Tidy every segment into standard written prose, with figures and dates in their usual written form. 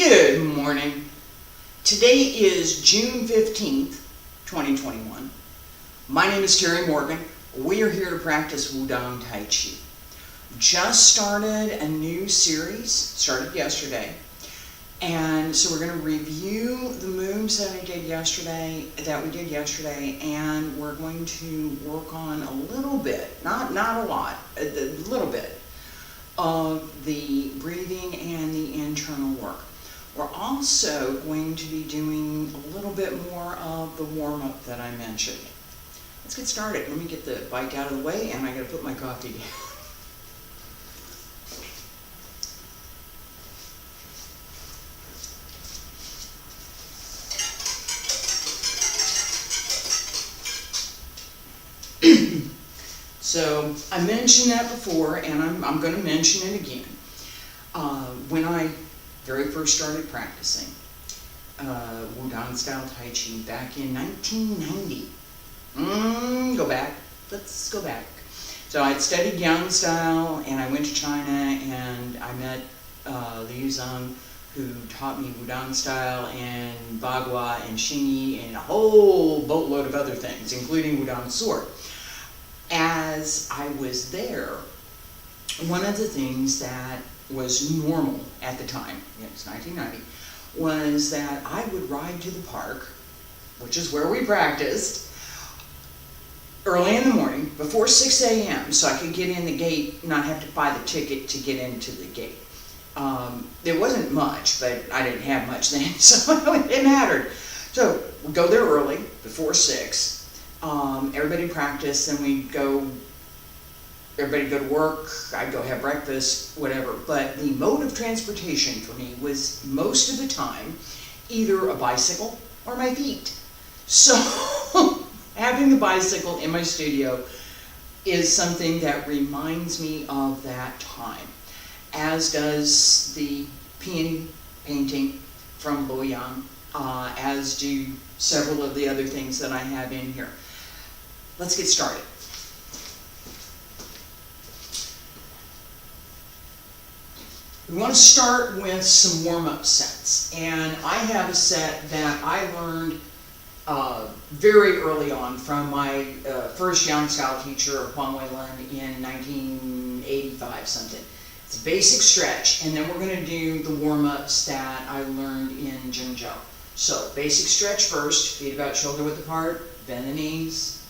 Good morning. Today is June 15th, 2021. My name is Terry Morgan. We are here to practice Wudang Taiji. Just started a new series, started yesterday. And so we're going to review the moves that we did yesterday, and we're going to work on a little bit, not a lot, a little bit of the breathing and the internal work. We're also going to be doing a little bit more of the warm-up that I mentioned. Let's get started. Let me get the bike out of the way, and I gotta put my coffee down. So I mentioned that before, and I'm going to mention it again. When I very first started practicing Wudang style Tai Chi back in 1990. Let's go back. So I'd studied Yang style, and I went to China, and I met Liu Zhang, who taught me Wudang style and Bagua and Xingyi and a whole boatload of other things, including Wudang sword. As I was there, one of the things that was normal at the time, it's 1990, was that I would ride to the park, which is where we practiced, early in the morning, before 6 a.m., so I could get in the gate, not have to buy the ticket to get into the gate. There wasn't much, but I didn't have much then, so it mattered. So we'd go there early, before 6. Everybody practice, then everybody go to work, I'd go have breakfast, whatever. But the mode of transportation for me was most of the time either a bicycle or my feet. So having the bicycle in my studio is something that reminds me of that time, as does the peony painting from Luoyang, as do several of the other things that I have in here. Let's get started. We want to start with some warm-up sets, and I have a set that I learned very early on from my first Yang style teacher, Huang Weilin, in 1985 something. It's a basic stretch, and then we're going to do the warm-ups that I learned in Zhengzhou. So basic stretch first, feet about shoulder width apart, bend the knees,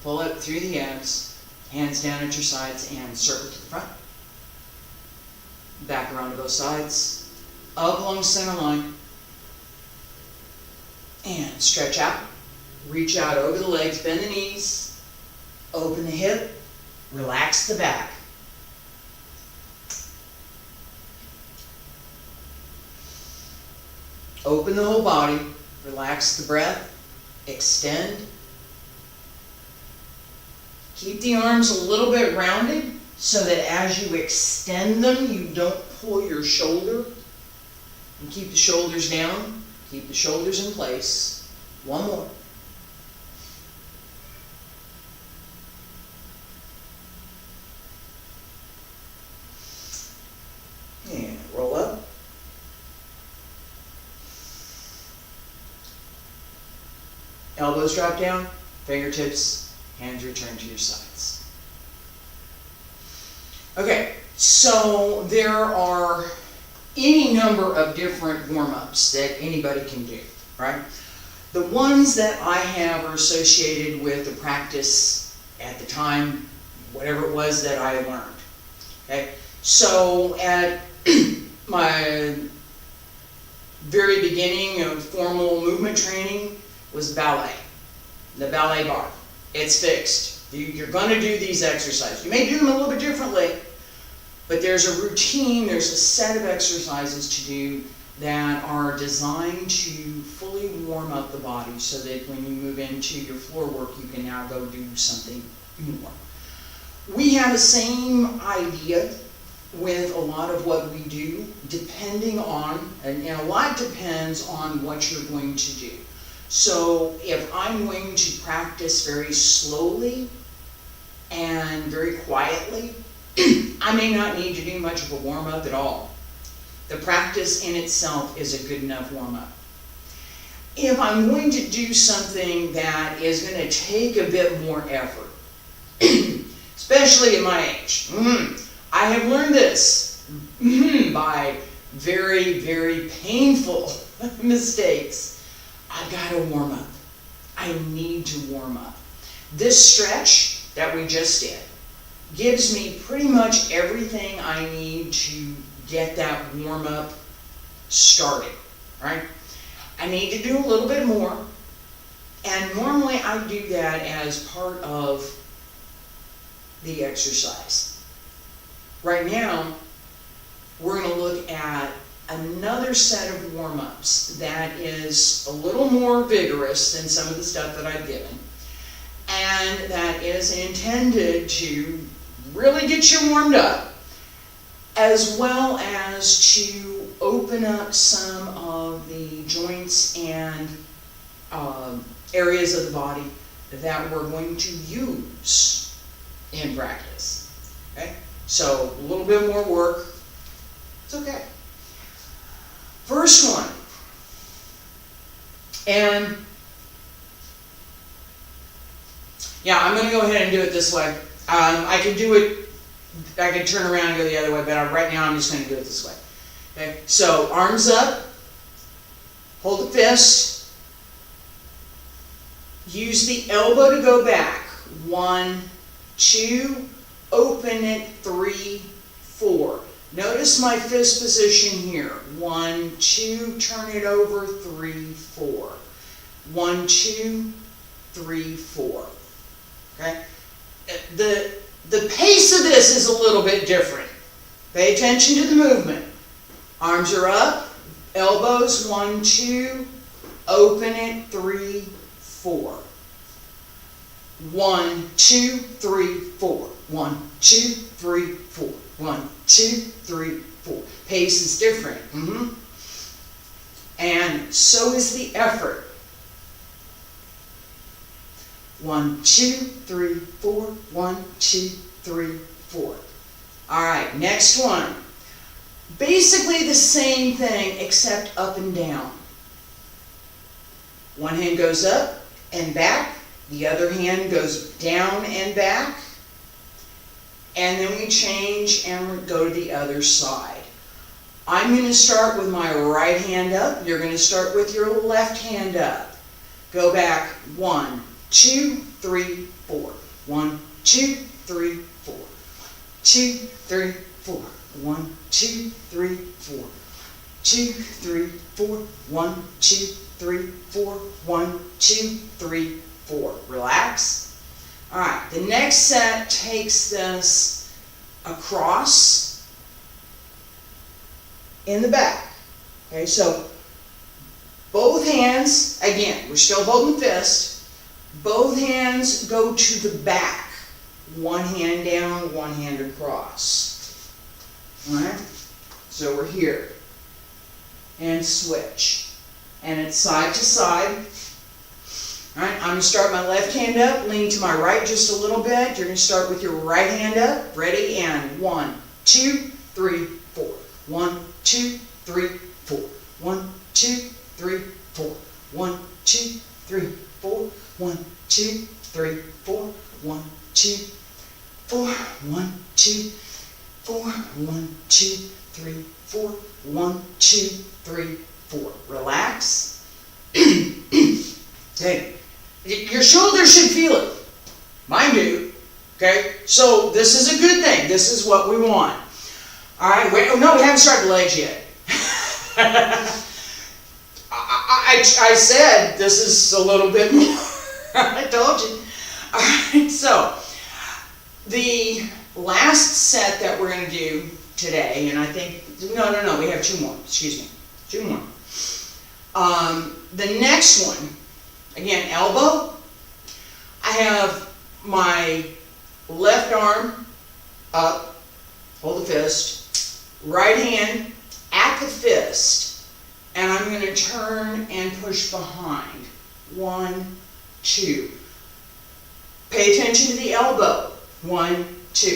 pull up through the abs, hands down at your sides, and circle to the front. Back around to both sides, up along the center line, and stretch out. Reach out over the legs, bend the knees, open the hip, relax the back. Open the whole body, relax the breath, extend. Keep the arms a little bit rounded so that as you extend them, you don't pull your shoulder. And keep the shoulders down, keep the shoulders in place. One more. And roll up. Elbows drop down, fingertips, hands return to your sides. Okay, so there are any number of different warm-ups that anybody can do, right? The ones that I have are associated with the practice at the time, whatever it was that I learned. Okay, so at my very beginning of formal movement training was ballet, the ballet bar. It's fixed. You're going to do these exercises. You may do them a little bit differently, but there's a routine, there's a set of exercises to do that are designed to fully warm up the body so that when you move into your floor work, you can now go do something more. We have the same idea with a lot of what we do, depending on, and a lot depends on what you're going to do. So if I'm going to practice very slowly and very quietly, I may not need to do much of a warm-up at all. The practice in itself is a good enough warm-up. If I'm going to do something that is going to take a bit more effort, especially at my age, I have learned this by very, very painful mistakes. I've got to warm up. I need to warm up. This stretch that we just did gives me pretty much everything I need to get that warm up started, right? I need to do a little bit more, and normally I do that as part of the exercise. Right now, we're going to look at another set of warm-ups that is a little more vigorous than some of the stuff that I've given, and that is intended to really get you warmed up, as well as to open up some of the joints and areas of the body that we're going to use in practice. Okay? So a little bit more work. It's okay. First one. And yeah, I'm going to go ahead and do it this way. I can do it, I can turn around and go the other way, but right now I'm just going to do it this way. Okay, so arms up, hold the fist, use the elbow to go back. 1, 2, open it, 3, 4. Notice my fist position here. 1, 2, turn it over, 3, 4. 1, 2, 3, 4. Okay? The pace of this is a little bit different. Pay attention to the movement. Arms are up, elbows, 1, 2, open it, 3, 4. 1, 2, 3, 4. 1, 2, 3, 4. 1, 2, 3, 4. Pace is different. And so is the effort. 1, 2, 3, 4. 1, 2, 3, 4. All right, next one. Basically the same thing except up and down. One hand goes up and back. The other hand goes down and back. And then we change and go to the other side. I'm going to start with my right hand up. You're going to start with your left hand up. Go back 1, 2, 3, 4. 1, 2, 3, 4. 2, 3, 4. 1, 2, 3, 4. 2, 3, 4. 1, 2, 3, 4. 1, 2, 3, 4. Relax. All right, the next set takes this across in the back. Okay, so both hands, again, we're still holding the fist. Both hands go to the back. One hand down, one hand across. All right, so we're here. And switch. And it's side to side. All right, I'm going to start my left hand up, lean to my right just a little bit. You're going to start with your right hand up. Ready? And 1, 2, 3, 4. 1, 2, 3, 4. 1, 2, 3, 4. 1, 2, 3, 4. 1, 2, 3, 4. 1, 2, 4. 1, 2, 4. 1, 2, 3, 4. 1, 2, 3, 4. Relax. Okay. Your shoulders should feel it. Mine do. Okay? So this is a good thing. This is what we want. All right. Wait. Oh, no, we haven't started the legs yet. I said this is a little bit more. I told you. All right. So the last set that we're going to do today, and I think, no, we have 2 more. Excuse me. 2 more. The next one, again, elbow. I have my left arm up, hold the fist, right hand at the fist, and I'm going to turn and push behind. 1, 2. Pay attention to the elbow. 1, 2.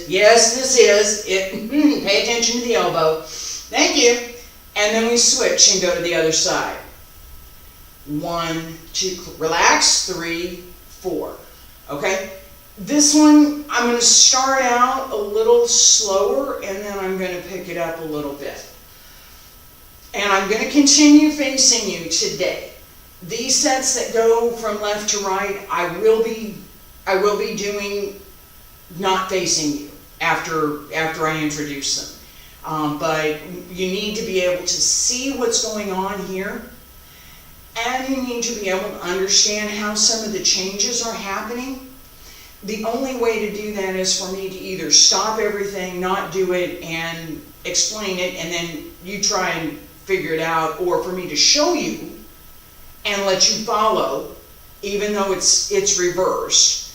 Yes, this is it. Pay attention to the elbow. Thank you. And then we switch and go to the other side. 1, 2, relax, 3, 4. Okay? This one, I'm going to start out a little slower, and then I'm going to pick it up a little bit. And I'm going to continue facing you today. These sets that go from left to right, I will be doing not facing you after I introduce them. But you need to be able to see what's going on here, and you need to be able to understand how some of the changes are happening. The only way to do that is for me to either stop everything, not do it, and explain it, and then you try and figure it out, or for me to show you and let you follow, even though it's reversed.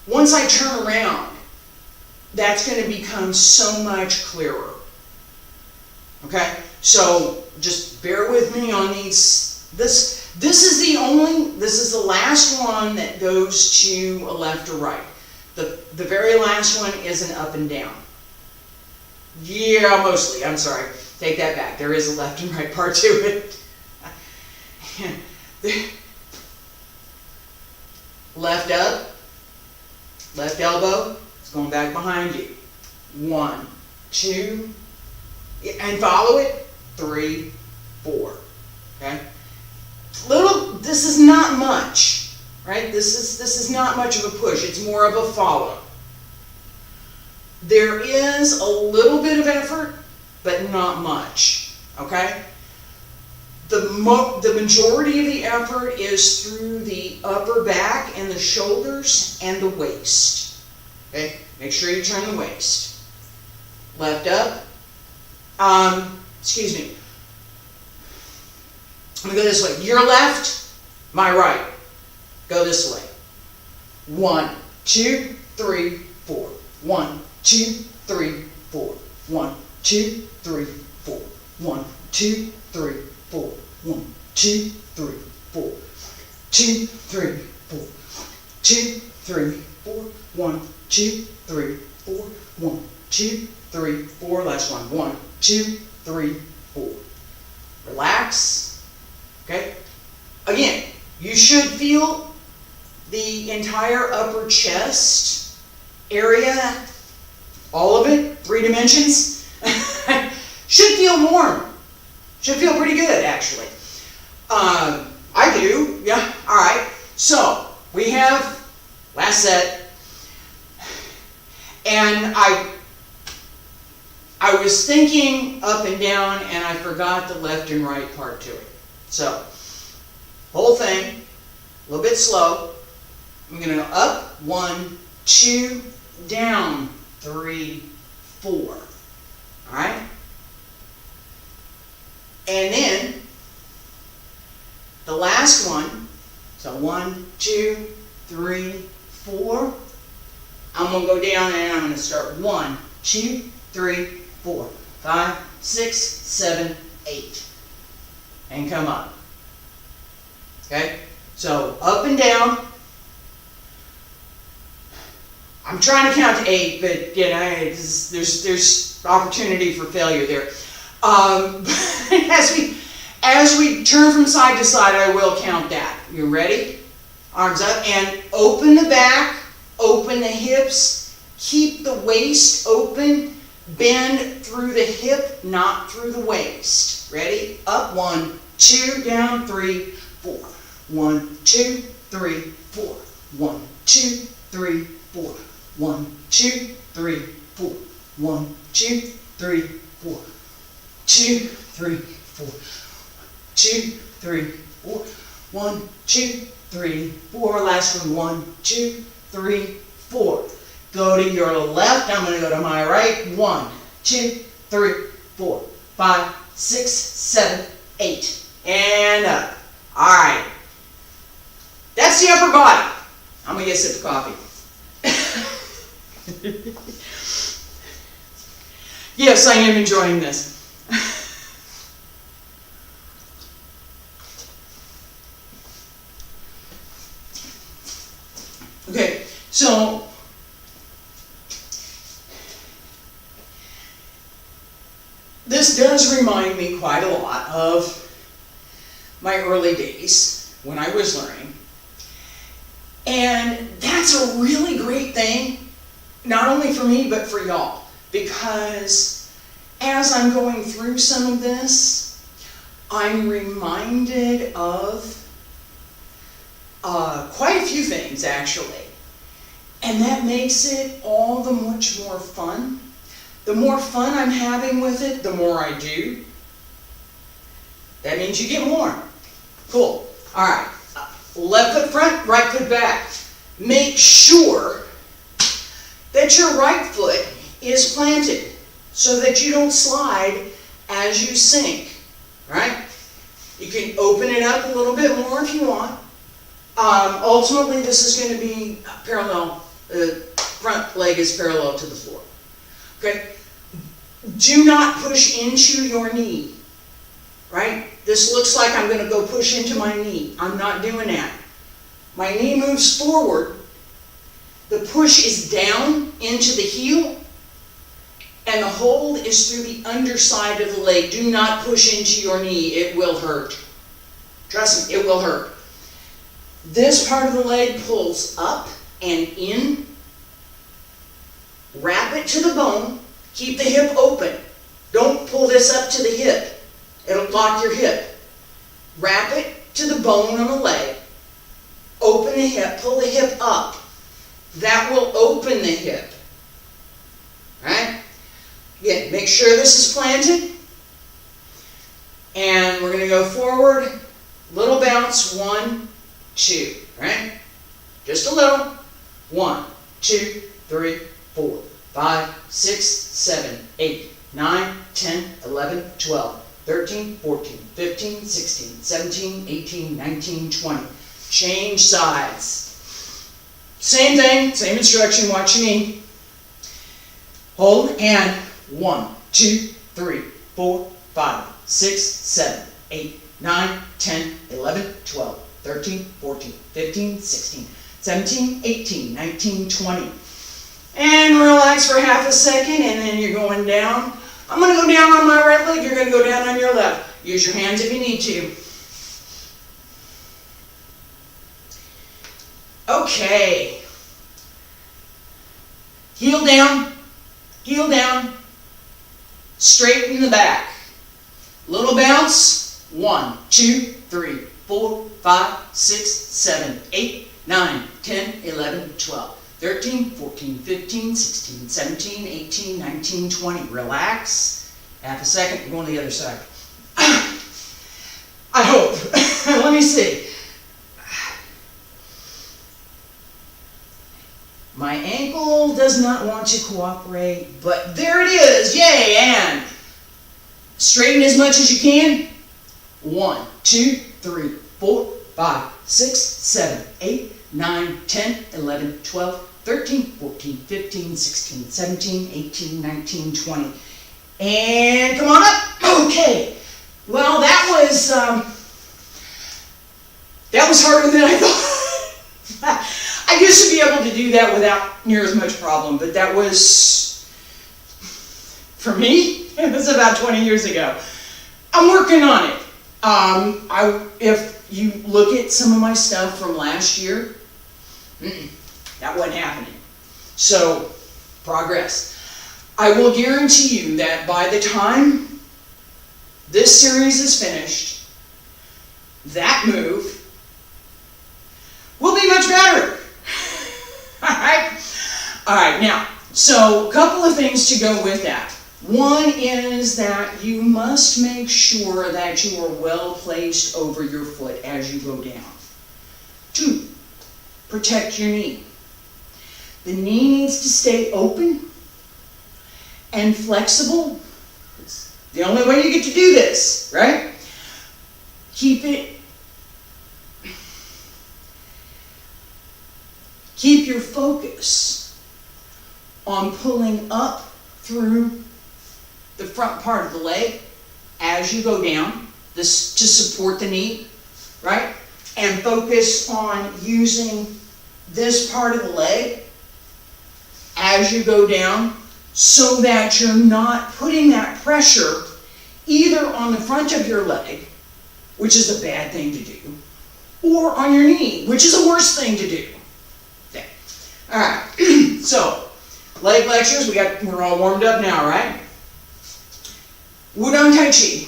Once I turn around, that's going to become so much clearer. Okay? So just bear with me on these. This is the last one that goes to a left or right. The very last one is an up and down. Yeah, mostly. I'm sorry. Take that back. There is a left and right part to it. Left up, left elbow, it's going back behind you. 1, 2, and follow it. 3, 4. Okay? This is not much, right? This is not much of a push. It's more of a follow. There is a little bit of effort, but not much. Okay? The majority of the effort is through the upper back and the shoulders and the waist. Okay? Make sure you turn the waist. Left up. Excuse me. Let me go this way. Your left, my right. Go this way. 1, 2, 3, 4. 1, 2, 3, 4. 1, 2, 3, 4. 1, 2, 3, 4. 1, 2, 3, 4. 2, 3, 4. 2, 3, 4. 1, 2, 3, 4. 1, 2, 3, 4. Last one. 1, 2, 3, 4. Relax. Okay? Again, you should feel the entire upper chest area, all of it, 3 dimensions, should feel warm. Should feel pretty good, actually. I do, yeah, all right. So, we have last set, and I was thinking up and down, and I forgot the left and right part to it. So, whole thing, a little bit slow. I'm going to go up, 1, 2, down, 3, 4. All right? And then, the last one, so 1, 2, 3, 4. I'm going to go down and I'm going to start 1, 2, 3, 4, 5, 6, 7, 8. And come up. Okay? So, up and down. I'm trying to count to 8, but, you know, there's opportunity for failure there. As we turn from side to side, I will count that. You ready? Arms up and open the back, open the hips, keep the waist open, bend through the hip, not through the waist. Ready? Up, 1, 2, down, 3, 4. 1, 2, 3, 4. 1, 2, 3, 4. 1, 2, 3, 4. 1, 2, 3, 4. 2, 3, 4. 2, 3, 4. 1, 2, 3, 4. Last one. 1, 2, 3, 4. Go to your left. I'm going to go to my right. 1, 2, 3, 4, 5, 6, 7, 8. And up. All right. That's the upper body. I'm going to get a sip of coffee. Yes, I am enjoying this. Okay, so This does remind me quite a lot of my early days when I was learning. And that's a really great thing, not only for me, but for y'all. Because as I'm going through some of this, I'm reminded of quite a few things, actually. And that makes it all the much more fun. The more fun I'm having with it, the more I do. That means you get more. Cool. All right. Left foot front, right foot back. Make sure that your right foot is planted so that you don't slide as you sink. Right? You can open it up a little bit more if you want. Ultimately, this is going to be parallel. The front leg is parallel to the floor. Okay? Do not push into your knee. Right? This looks like I'm going to go push into my knee. I'm not doing that. My knee moves forward. The push is down into the heel. And the hold is through the underside of the leg. Do not push into your knee. It will hurt. Trust me, it will hurt. This part of the leg pulls up and in. Wrap it to the bone. Keep the hip open. Don't pull this up to the hip. It'll lock your hip. Wrap it to the bone on the leg. Open the hip. Pull the hip up. That will open the hip. Right? Again, make sure this is planted. And we're going to go forward. Little bounce. 1, 2. Right? Just a little. 1, 2, 3, 4, 5, 6, 7, 8, 9, 10, 11, 12, 13, 14, 15, 16, 17, 18, 19, 20. Change sides. Same thing, same instruction, watch me. Hold and 1, 2, 3, 4, 5, 6, 7, 8, 9, 10, 11, 12, 13, 14, 15, 16, 17, 18, 19, 20. And relax for half a second, and then you're going down. I'm going to go down on my right leg. You're going to go down on your left. Use your hands if you need to. Okay. Heel down. Heel down. Straighten the back. Little bounce. 1, 2, 3, 4, 5, 6, 7, 8, 9, 10, 11, 12. 13, 14, 15, 16, 17, 18, 19, 20. Relax. Half a second, we're going to the other side. I hope. Let me see. My ankle does not want to cooperate, but there it is. Yay! And straighten as much as you can. 1, 2, 3, 4, 5, 6, 7, 8, 9, 10, 11, 12, 13, 14, 15, 16, 17, 18, 19, 20. And come on up. Okay. Well, that was harder than I thought. I used to be able to do that without near as much problem, but that was, for me, it was about 20 years ago. I'm working on it. If you look at some of my stuff from last year, that wasn't happening. So, progress. I will guarantee you that by the time this series is finished, that move will be much better. Alright, now, so a couple of things to go with that. One is that you must make sure that you are well placed over your foot as you go down. 2, protect your knee. The knee needs to stay open and flexible. It's the only way you get to do this, right? Keep your focus on pulling up through the front part of the leg as you go down, this to support the knee, right? And focus on using this part of the leg as you go down so that you're not putting that pressure either on the front of your leg, which is a bad thing to do, or on your knee, which is a worse thing to do. Okay. All right. So, leg flexors, we're all warmed up now, right? Wudang Taiji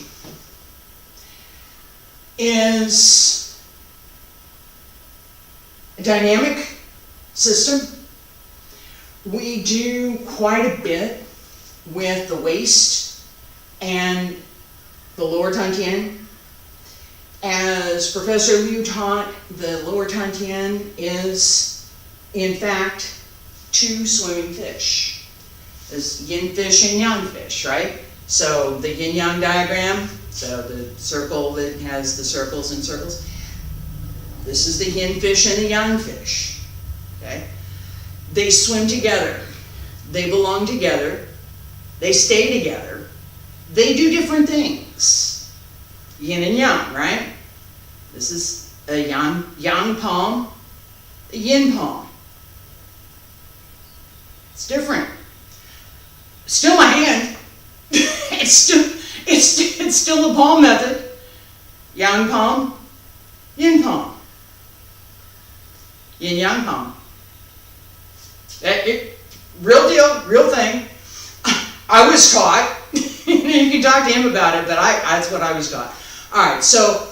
is a dynamic system. We do quite a bit with the waist and the lower Tantian. As Professor Liu taught, the lower Tantian is, in fact, two swimming fish. There's yin fish and yang fish, right? So the yin-yang diagram, so the circle that has the circles and circles, this is the yin fish and the yang fish, okay? They swim together. They belong together. They stay together. They do different things. Yin and yang, right? This is a yang palm, a yin palm. It's different. Still my hand. it's still the palm method. Yang palm, yin palm. Yin yang palm. Real deal, real thing. I was taught. You can talk to him about it, but that's what I was taught. All right, so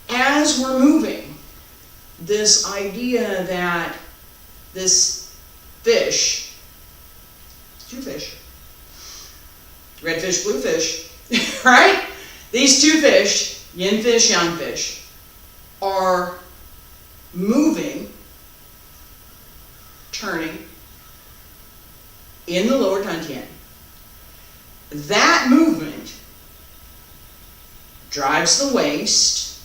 as we're moving, this idea that this fish, two fish, red fish, blue fish, right? These two fish, yin fish, yang fish, are moving, turning in the lower Tantian. That movement drives the waist,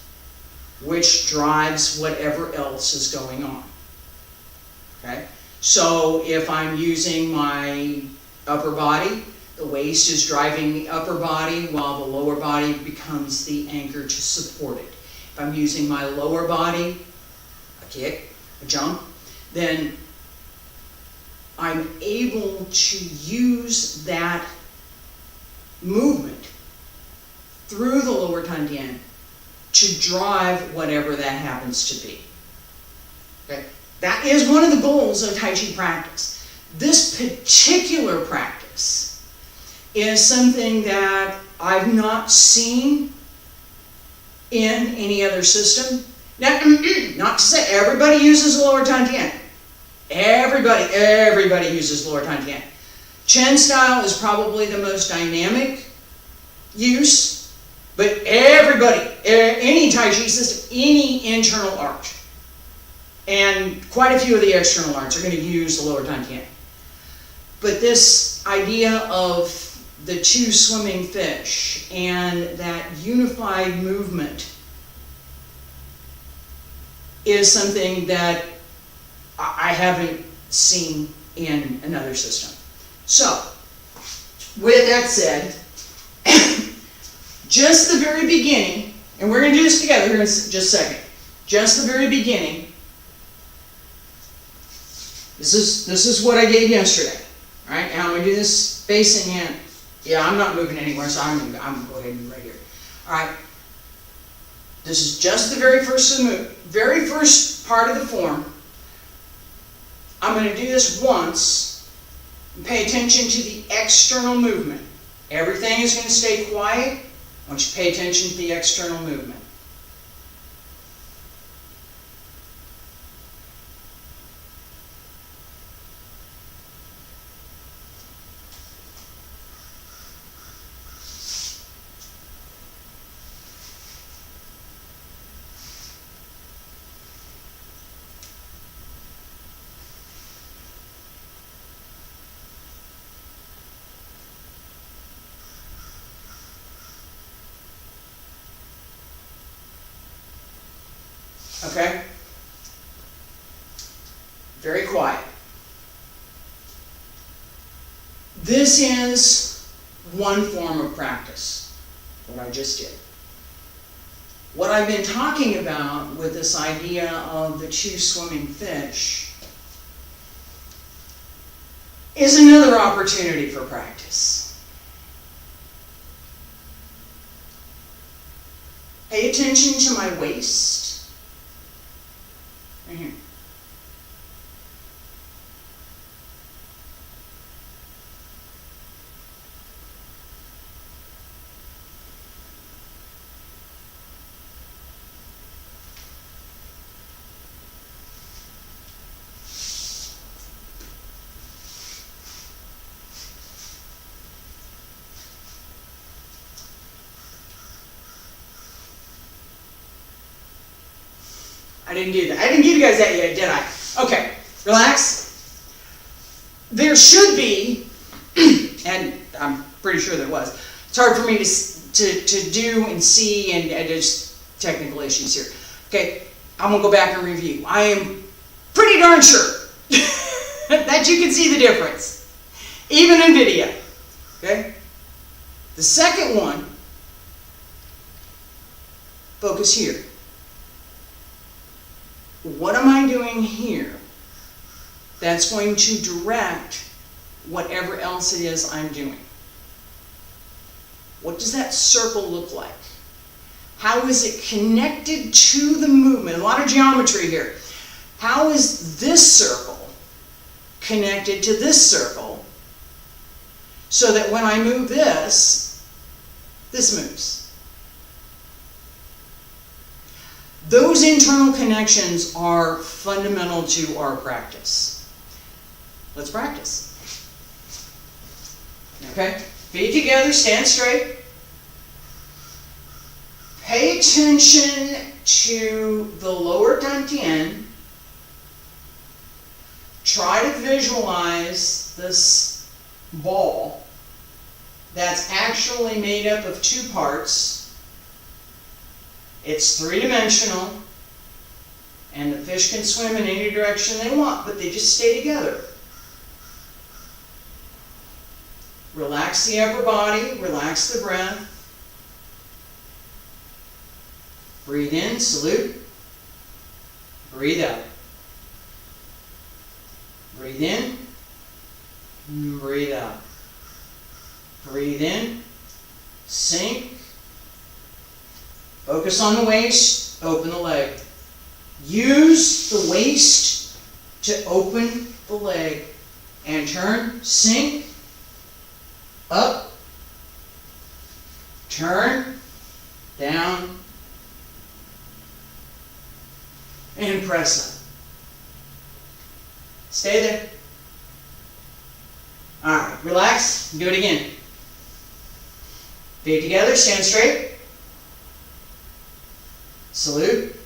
which drives whatever else is going on. Okay? So if I'm using my upper body, the waist is driving the upper body while the lower body becomes the anchor to support it. If I'm using my lower body, a kick, a jump, then I'm able to use that movement through the lower Tantian to drive whatever that happens to be. Okay? That is one of the goals of Tai Chi practice. This particular practice is something that I've not seen in any other system. Now, not to say everybody uses the lower Tantian. Everybody uses lower Tantian. Chen style is probably the most dynamic use, but everybody, any Tai Chi system, any internal art, and quite a few of the external arts are going to use the lower Tantian. But this idea of the two swimming fish and that unified movement is something that I haven't seen in another system. So, with that said, just the very beginning, and we're going to do this together here in just a second. Just the very beginning. This is what I gave yesterday. All right, now I'm going to do this facing in. Yeah, I'm not moving anywhere, so I'm going to go ahead and do right here. All right. This is just the very first part of the form. I'm going to do this once. And pay attention to the external movement. Everything is going to stay quiet. I want you to pay attention to the external movement. Okay? Very quiet. This is one form of practice, what I just did. What I've been talking about with this idea of the two swimming fish is another opportunity for practice. Pay attention to my waist. Right here. I didn't do that. I didn't give you guys that yet, did I? Okay, relax. There should be, and I'm pretty sure there was. It's hard for me to do and see, and there's technical issues here. Okay, I'm gonna go back and review. I am pretty darn sure that you can see the difference, even in video. Okay. The second one, focus here. What am I doing here that's going to direct whatever else it is I'm doing? What does that circle look like? How is it connected to the movement? A lot of geometry here. How is this circle connected to this circle so that when I move this moves? Those internal connections are fundamental to our practice. Let's practice. Okay? Feet together, stand straight. Pay attention to the lower dantian. Try to visualize this ball that's actually made up of two parts. It's three-dimensional, and the fish can swim in any direction they want, but they just stay together. Relax the upper body, relax the breath. Breathe in, salute. Breathe out. Breathe in, breathe out. Breathe in, sink. Focus on the waist, open the leg. Use the waist to open the leg. And turn, sink, up, turn, down, and press up. Stay there. Alright, relax, do it again. Feet together, stand straight. Salute.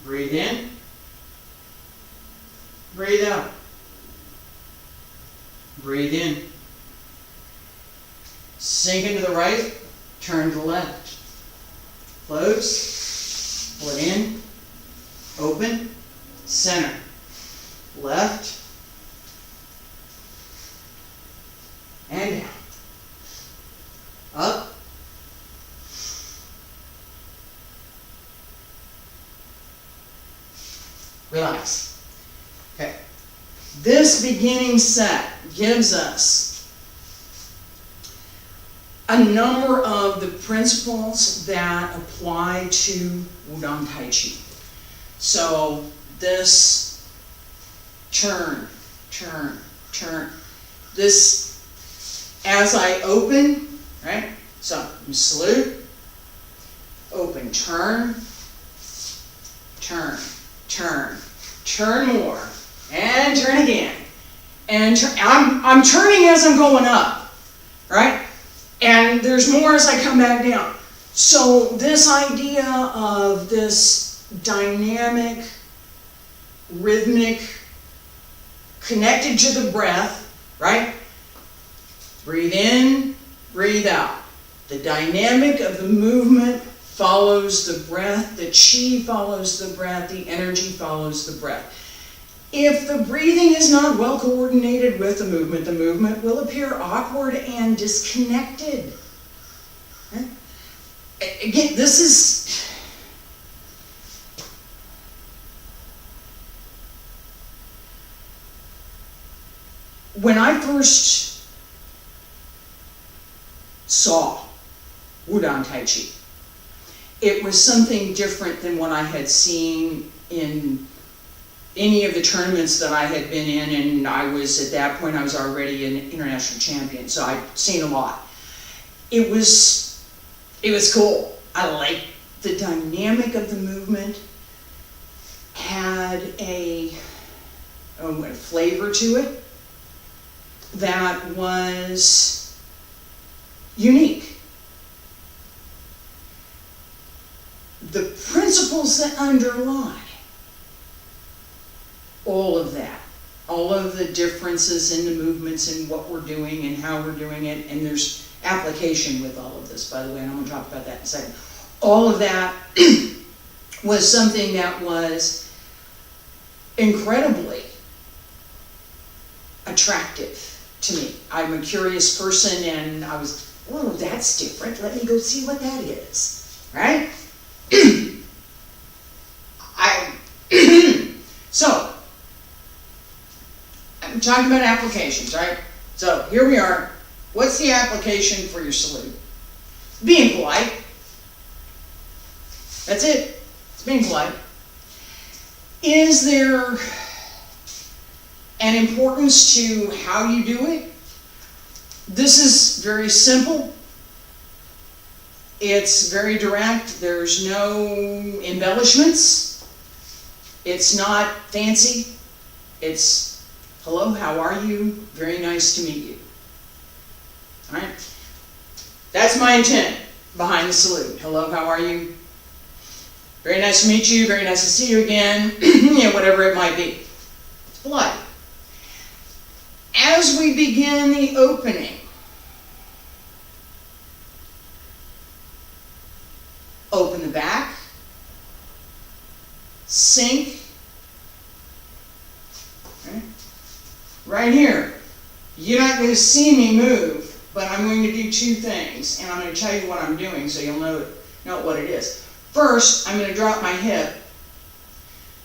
Breathe in. Breathe out. Breathe in. Sink into the right. Turn to the left. Close. Pull it in. Open. Center. Left. And down. Up. Relax. Okay. This beginning set gives us a number of the principles that apply to Wudang Taiji. So this turn, turn, turn. This as I open, right? So salute, open, turn, turn, turn, turn more, and turn again, and turn. I'm turning as I'm going up, right? And there's more as I come back down. So this idea of this dynamic, rhythmic, connected to the breath, right? Breathe in, breathe out. The dynamic of the movement follows the breath, the chi follows the breath, the energy follows the breath. If the breathing is not well coordinated with the movement will appear awkward and disconnected. Again, this is When I first saw Wudang Taiji, it was something different than what I had seen in any of the tournaments that I had been in, and I was, at that point, I was already an international champion, so I'd seen a lot. It was cool. I liked the dynamic of the movement, had a flavor to it that was unique. The principles that underlie all of that, all of the differences in the movements and what we're doing and how we're doing it, and there's application with all of this, by the way, and I'm going to talk about that in a second. All of that was something that was incredibly attractive to me. I'm a curious person, and I was, whoa, that's different. Let me go see what that is, right? So, I'm talking about applications, right? So, here we are. What's the application for your salute? Being polite. That's it. It's being polite. Is there an importance to how you do it? This is very simple. It's very direct. There's no embellishments. It's not fancy. It's, hello, how are you? Very nice to meet you. All right? That's my intent behind the salute. Hello, how are you? Very nice to meet you. Very nice to see you again. Whatever it might be. It's polite. As we begin the opening, open the back, sink, okay. Right here. You're not going to see me move, but I'm going to do two things, and I'm going to tell you what I'm doing so you'll know what it is. First, I'm going to drop my hip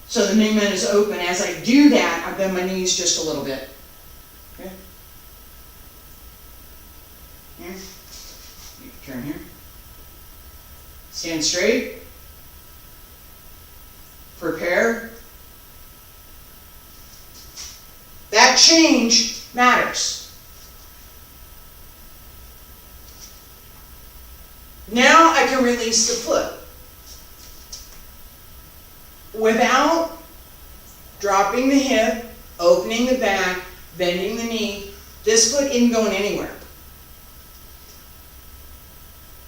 so the movement is open. As I do that, I bend my knees just a little bit. Okay? Here. You can turn here. Stand straight. Prepare. That change matters. Now I can release the foot without dropping the hip, opening the back, bending the knee. This foot isn't going anywhere.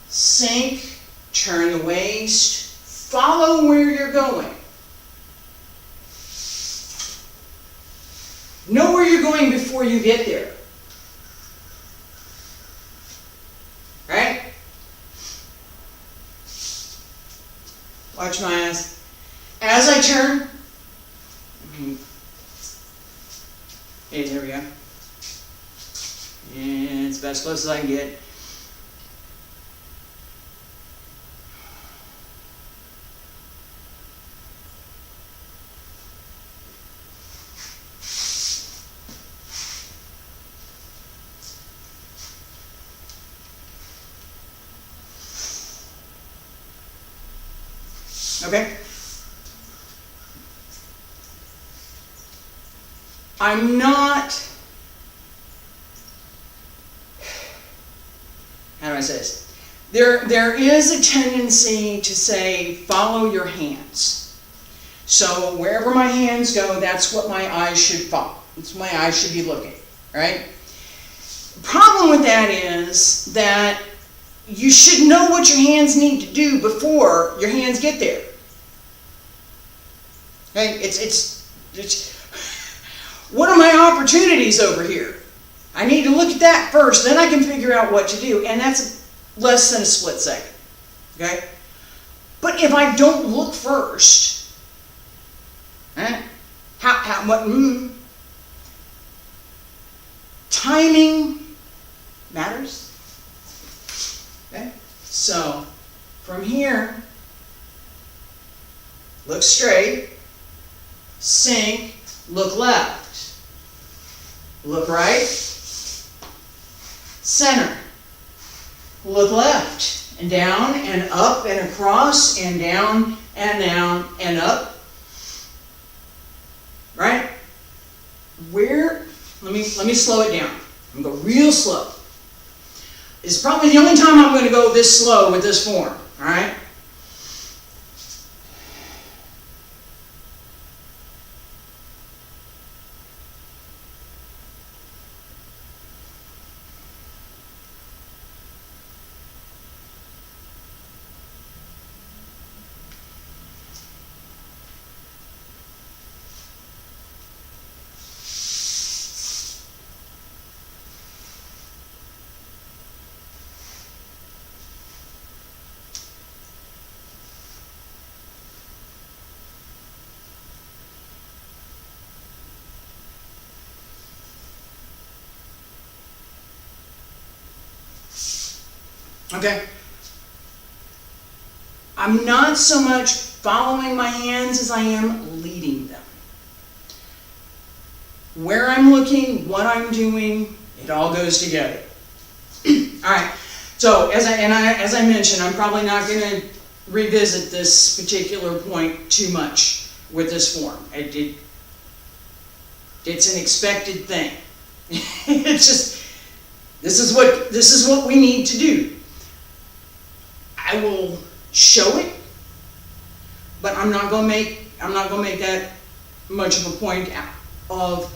Sink, turn the waist, follow where you're going. Know where you're going before you get there. Right? Watch my ass. As I turn, hey, there we go. And it's about as close as I can get. Okay? I'm not, how do I say this? There is a tendency to say, follow your hands. So wherever my hands go, that's what my eyes should follow. That's my eyes should be looking, right? The problem with that is that you should know what your hands need to do before your hands get there. Okay, it's what are my opportunities over here? I need to look at that first, then I can figure out what to do, and that's less than a split second. Okay, but if I don't look first, timing matters. Okay, so from here, look straight. Sink, look left. Look right. Center. Look left. And down and up and across and down and up. Right? Where, let me slow it down. I'm going to go real slow. It's probably the only time I'm going to go this slow with this form. Alright? Okay? I'm not so much following my hands as I am leading them. Where I'm looking, what I'm doing, it all goes together. Alright, so as I mentioned, I'm probably not going to revisit this particular point too much with this form. It's an expected thing. It's just, this is what we need to do. I will show it, but I'm not going to make that much of a point of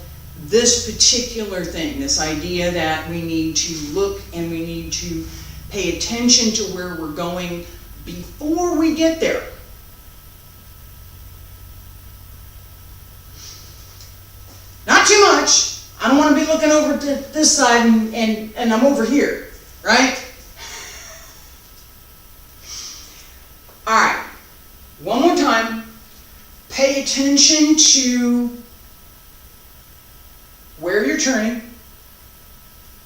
this particular thing, this idea that we need to look and we need to pay attention to where we're going before we get there. Not too much. I don't want to be looking over to this side and I'm over here, right? Alright, one more time. Pay attention to where you're turning.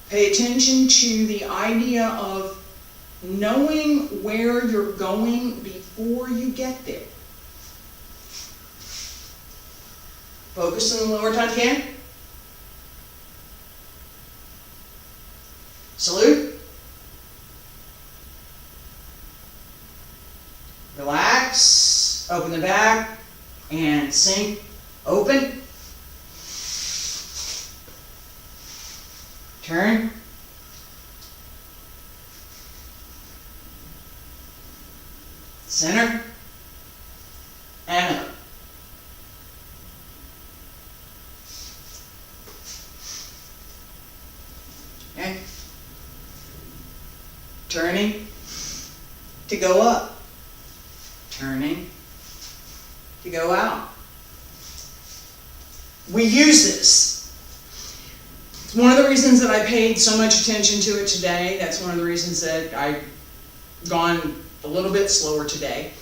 Pay attention to the idea of knowing where you're going before you get there. Focus on the lower time again. Salute. Relax. Open the back and sink. Open. Turn. Center. And up. Okay. Turning to go up. Turning to go out. We use this. It's one of the reasons that I paid so much attention to it today. That's one of the reasons that I've gone a little bit slower today.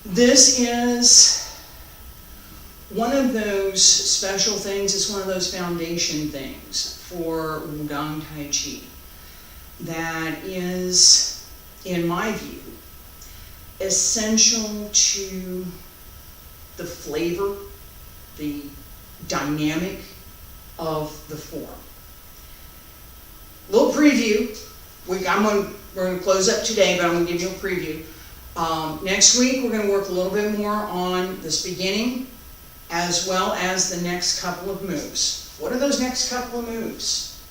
This is one of those special things. It's one of those foundation things for Wudang Taiji that is, in my view, essential to the flavor, the dynamic of the form. Little preview. We're going to close up today, but I'm going to give you a preview. Next week, we're going to work a little bit more on this beginning as well as the next couple of moves. What are those next couple of moves?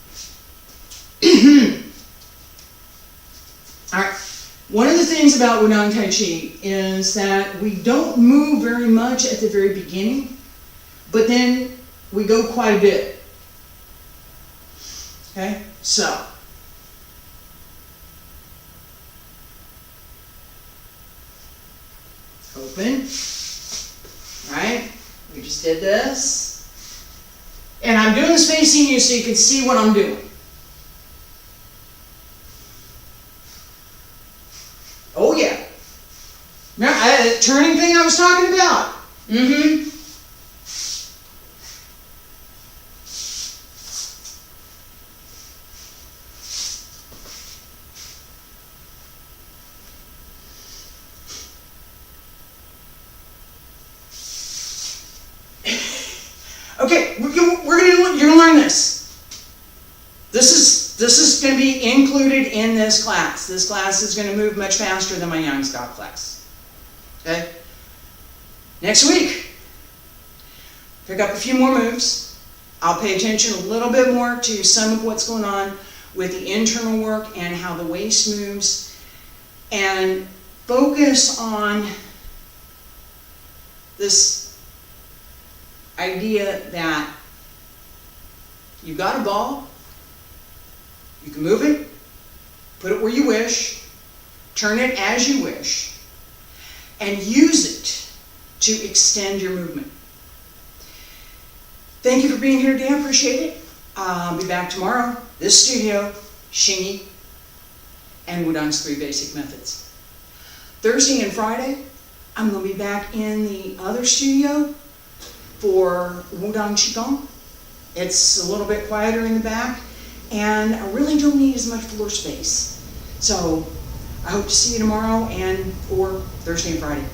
All right. One of the things about Wudang Taiji is that we don't move very much at the very beginning, but then we go quite a bit. Okay, so open. All right, we just did this, and I'm doing this facing you so you can see what I'm doing. Oh yeah. Now, that turning thing I was talking about. Mm-hmm. Okay, we're going to do you're gonna learn this. This is gonna be included in this class. This class is gonna move much faster than my Young Stock class. Okay? Next week, pick up a few more moves. I'll pay attention a little bit more to some of what's going on with the internal work and how the waist moves, and focus on this idea that you've got a ball, you can move it, put it where you wish, turn it as you wish, and use it to extend your movement. Thank you for being here today. I appreciate it. I'll be back tomorrow. This studio, Shingi, and Wudang's 3 basic methods. Thursday and Friday, I'm going to be back in the other studio for Wudang Qigong. It's a little bit quieter in the back, and I really don't need as much floor space. So I hope to see you tomorrow and or Thursday and Friday.